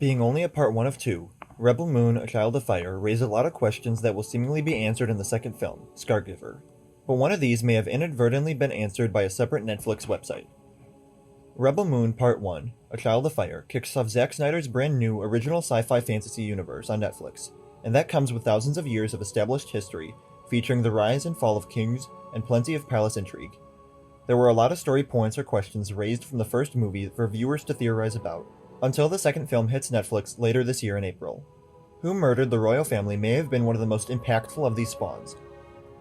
Being only a part 1 of 2, Rebel Moon, A Child of Fire raised a lot of questions that will seemingly be answered in the second film, Scargiver. But one of these may have inadvertently been answered by a separate Netflix website. Rebel Moon Part 1, A Child of Fire kicks off Zack Snyder's brand new original sci-fi fantasy universe on Netflix, and that comes with thousands of years of established history, featuring the rise and fall of kings and plenty of palace intrigue. There were a lot of story points or questions raised from the first movie for viewers to theorize about, until the second film hits Netflix later this year in April. Who Murdered the Royal Family may have been one of the most impactful of these spawns.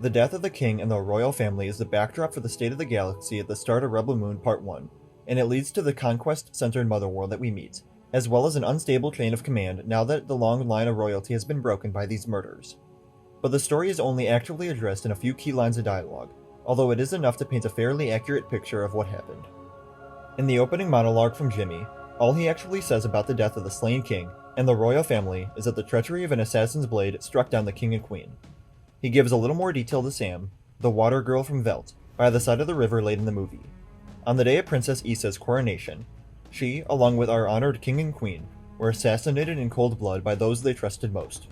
The death of the king and the royal family is the backdrop for the state of the galaxy at the start of Rebel Moon Part 1, and it leads to the conquest-centered motherworld that we meet, as well as an unstable chain of command now that the long line of royalty has been broken by these murders. But the story is only actually addressed in a few key lines of dialogue, although it is enough to paint a fairly accurate picture of what happened. In the opening monologue from Jimmy, all he actually says about the death of the slain king and the royal family is that the treachery of an assassin's blade struck down the king and queen. He gives a little more detail to Sam, the water girl from Velt, by the side of the river late in the movie. On the day of Princess Issa's coronation, she, along with our honored king and queen, were assassinated in cold blood by those they trusted most.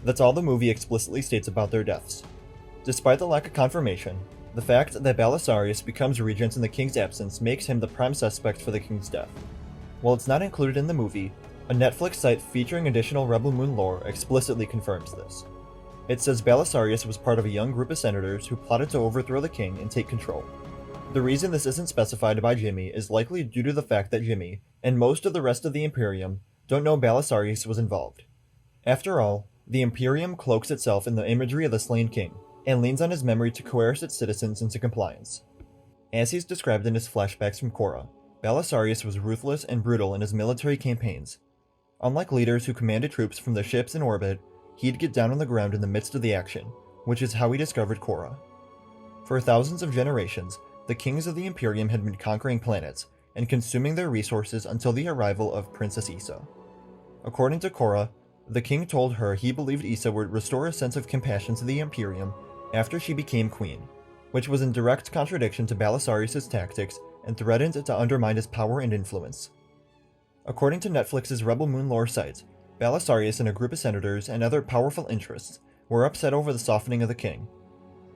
That's all the movie explicitly states about their deaths. Despite the lack of confirmation, the fact that Belisarius becomes regent in the king's absence makes him the prime suspect for the king's death. While it's not included in the movie, a Netflix site featuring additional Rebel Moon lore explicitly confirms this. It says Belisarius was part of a young group of senators who plotted to overthrow the king and take control. The reason this isn't specified by Jimmy is likely due to the fact that Jimmy, and most of the rest of the Imperium, don't know Belisarius was involved. After all, the Imperium cloaks itself in the imagery of the slain king, and leans on his memory to coerce its citizens into compliance. As he's described in his flashbacks from Korra, Belisarius was ruthless and brutal in his military campaigns. Unlike leaders who commanded troops from their ships in orbit, he'd get down on the ground in the midst of the action, which is how he discovered Korra. For thousands of generations, the kings of the Imperium had been conquering planets and consuming their resources until the arrival of Princess Issa. According to Korra, the king told her he believed Issa would restore a sense of compassion to the Imperium after she became queen, which was in direct contradiction to Belisarius' tactics and threatened to undermine his power and influence. According to Netflix's Rebel Moon lore site, Belisarius and a group of senators and other powerful interests were upset over the softening of the king.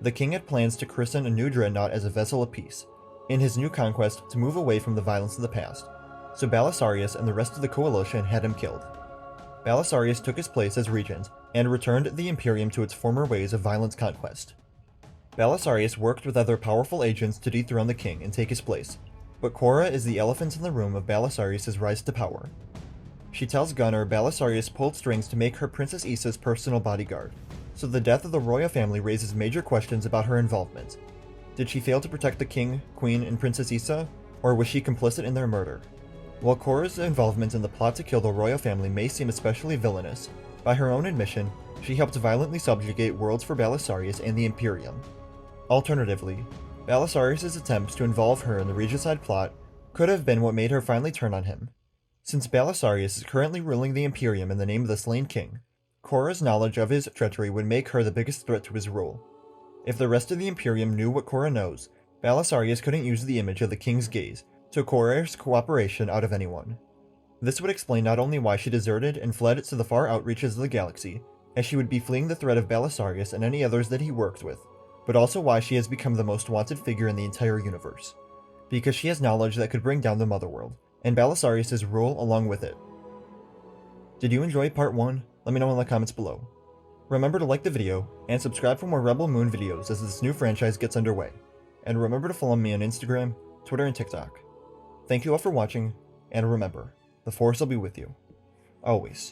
The king had plans to christen a new dreadnought as a vessel of peace, in his new conquest to move away from the violence of the past, so Belisarius and the rest of the coalition had him killed. Belisarius took his place as regent and returned the Imperium to its former ways of violent conquest. Belisarius worked with other powerful agents to dethrone the king and take his place, but Korra is the elephant in the room of Belisarius' rise to power. She tells Gunnar Belisarius pulled strings to make her Princess Issa's personal bodyguard, so the death of the royal family raises major questions about her involvement. Did she fail to protect the king, queen, and Princess Issa, or was she complicit in their murder? While Korra's involvement in the plot to kill the royal family may seem especially villainous, by her own admission, she helped violently subjugate worlds for Belisarius and the Imperium. Alternatively, Belisarius' attempts to involve her in the regicide plot could have been what made her finally turn on him. Since Belisarius is currently ruling the Imperium in the name of the slain king, Korra's knowledge of his treachery would make her the biggest threat to his rule. If the rest of the Imperium knew what Korra knows, Belisarius couldn't use the image of the king's gaze to coerce cooperation out of anyone. This would explain not only why she deserted and fled to the far outreaches of the galaxy, as she would be fleeing the threat of Belisarius and any others that he worked with, but also why she has become the most wanted figure in the entire universe. Because she has knowledge that could bring down the Motherworld, and Belisarius' rule along with it. Did you enjoy part 1? Let me know in the comments below. Remember to like the video, and subscribe for more Rebel Moon videos as this new franchise gets underway. And remember to follow me on Instagram, Twitter, and TikTok. Thank you all for watching, and remember, the Force will be with you. Always.